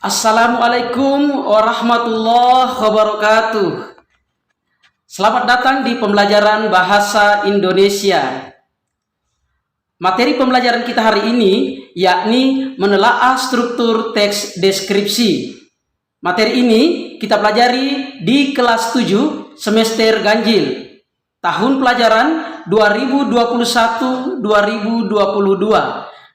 Assalamualaikum warahmatullahi wabarakatuh. Selamat datang di pembelajaran Bahasa Indonesia. Materi pembelajaran kita hari ini yakni menelaah struktur teks deskripsi. Materi ini kita pelajari di kelas 7 semester ganjil tahun pelajaran 2021-2022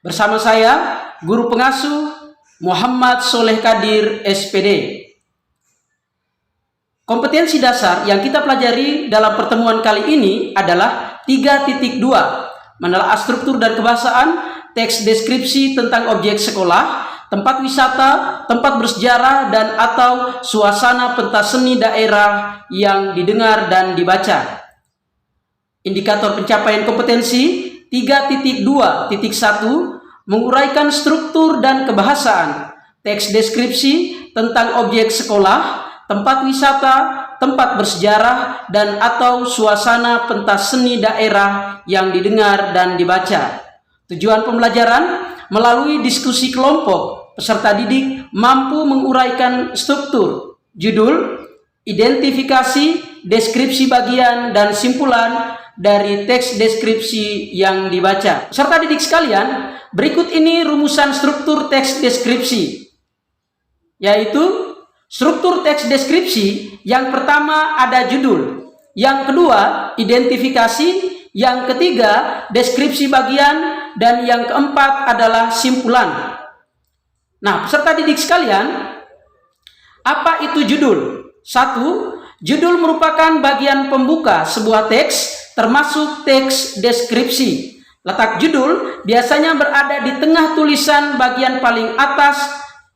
bersama saya, guru pengasuh Muhammad Soleh Kadir, SPD. Kompetensi dasar yang kita pelajari dalam pertemuan kali ini adalah 3.2, menelaah struktur dan kebahasaan teks deskripsi tentang objek sekolah, tempat wisata, tempat bersejarah, dan atau suasana pentas seni daerah yang didengar dan dibaca. Indikator pencapaian kompetensi 3.2.1 menguraikan struktur dan kebahasaan teks deskripsi tentang objek sekolah, tempat wisata, tempat bersejarah, dan atau suasana pentas seni daerah yang didengar dan dibaca. Tujuan pembelajaran melalui diskusi kelompok peserta didik mampu menguraikan struktur, judul, identifikasi, deskripsi bagian, dan simpulan dari teks deskripsi yang dibaca. Peserta didik sekalian, berikut ini rumusan struktur teks deskripsi, yaitu struktur teks deskripsi yang pertama ada judul, yang kedua identifikasi, yang ketiga deskripsi bagian, dan yang keempat adalah simpulan. Nah, peserta didik sekalian, apa itu judul? 1. Judul merupakan bagian pembuka sebuah teks, termasuk teks deskripsi. Letak judul biasanya berada di tengah tulisan bagian paling atas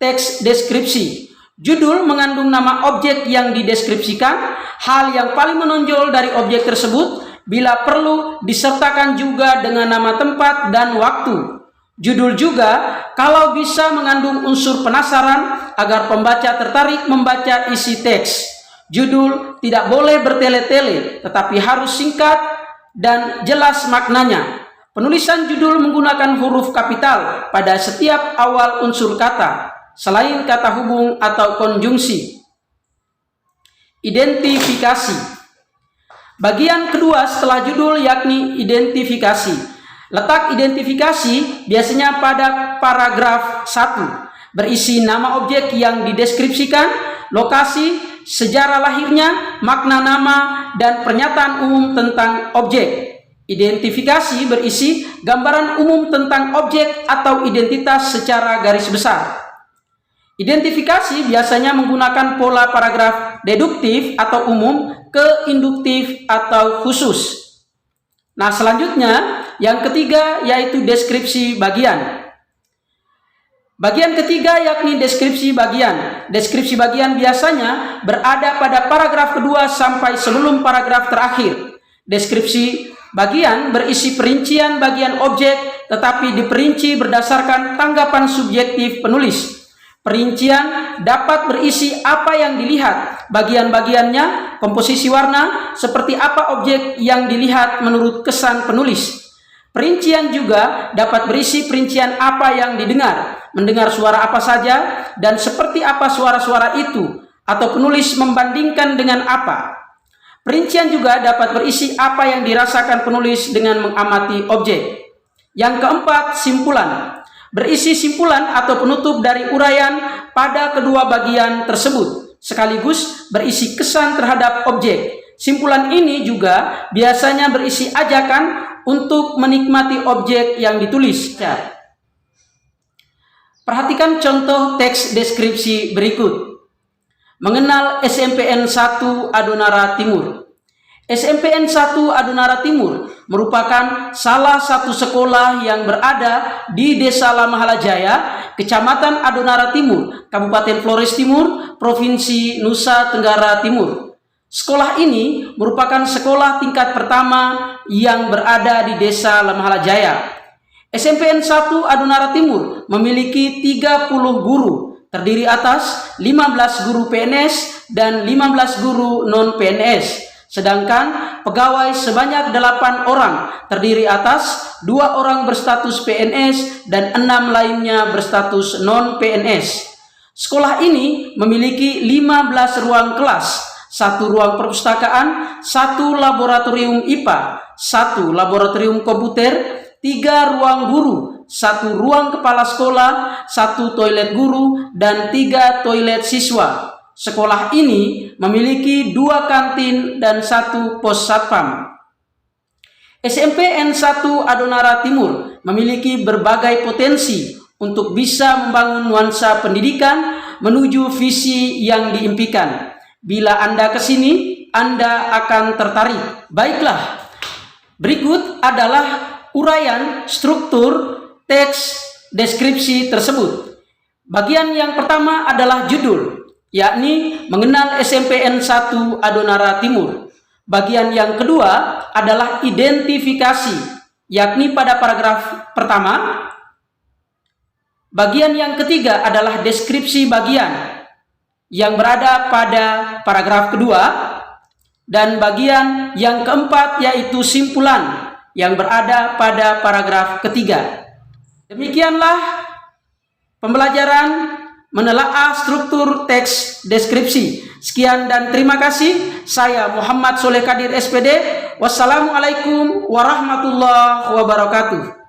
teks deskripsi. Judul mengandung nama objek yang dideskripsikan, hal yang paling menonjol dari objek tersebut, bila perlu disertakan juga dengan nama tempat dan waktu. Judul juga kalau bisa mengandung unsur penasaran agar pembaca tertarik membaca isi teks. Judul tidak boleh bertele-tele, tetapi harus singkat dan jelas maknanya. Penulisan judul menggunakan huruf kapital pada setiap awal unsur kata, selain kata hubung atau konjungsi. Identifikasi. Bagian kedua setelah judul yakni identifikasi. Letak identifikasi biasanya pada paragraf 1, berisi nama objek yang dideskripsikan, lokasi, sejarah lahirnya, makna nama, dan pernyataan umum tentang objek. Identifikasi berisi gambaran umum tentang objek atau identitas secara garis besar. Identifikasi biasanya menggunakan pola paragraf deduktif atau umum ke induktif atau khusus. Nah, selanjutnya yang ketiga yaitu deskripsi bagian. Bagian ketiga yakni deskripsi bagian. Deskripsi bagian biasanya berada pada paragraf kedua sampai sebelum paragraf terakhir. Deskripsi bagian berisi perincian bagian objek, tetapi diperinci berdasarkan tanggapan subjektif penulis. Perincian dapat berisi apa yang dilihat, bagian-bagiannya, komposisi warna, seperti apa objek yang dilihat menurut kesan penulis. Perincian juga dapat berisi perincian apa yang didengar, mendengar suara apa saja, dan seperti apa suara-suara itu, atau penulis membandingkan dengan apa. Perincian juga dapat berisi apa yang dirasakan penulis dengan mengamati objek. Yang keempat, simpulan. Berisi simpulan atau penutup dari uraian pada kedua bagian tersebut, sekaligus berisi kesan terhadap objek. Simpulan ini juga biasanya berisi ajakan untuk menikmati objek yang ditulis. Perhatikan contoh teks deskripsi berikut. Mengenal SMPN 1 Adonara Timur. SMPN 1 Adonara Timur merupakan salah satu sekolah yang berada di Desa Lamahala Jaya, Kecamatan Adonara Timur, Kabupaten Flores Timur, Provinsi Nusa Tenggara Timur. Sekolah ini merupakan sekolah tingkat pertama yang berada di Desa Lamahala Jaya. SMPN 1 Adonara Timur memiliki 30 guru, terdiri atas 15 guru PNS dan 15 guru non-PNS. Sedangkan pegawai sebanyak 8 orang, terdiri atas 2 orang berstatus PNS dan 6 lainnya berstatus non-PNS. Sekolah ini memiliki 15 ruang kelas, 1 ruang perpustakaan, 1 laboratorium IPA, 1 laboratorium komputer, 3 ruang guru, 1 ruang kepala sekolah, 1 toilet guru, dan 3 toilet siswa. Sekolah ini memiliki 2 kantin dan 1 pos satpam. SMPN 1 Adonara Timur memiliki berbagai potensi untuk bisa membangun nuansa pendidikan menuju visi yang diimpikan. Bila Anda ke sini, Anda akan tertarik. Baiklah, berikut adalah uraian struktur teks deskripsi tersebut. Bagian yang pertama adalah judul, yakni mengenal SMPN 1 Adonara Timur. Bagian yang kedua adalah identifikasi, yakni pada paragraf pertama. Bagian yang ketiga adalah deskripsi bagian yang berada pada paragraf kedua. Dan bagian yang keempat yaitu simpulan yang berada pada paragraf ketiga. Demikianlah pembelajaran menelaah struktur teks deskripsi. Sekian dan terima kasih. Saya Muhammad Soleh Kadir SPD. Wassalamualaikum warahmatullahi wabarakatuh.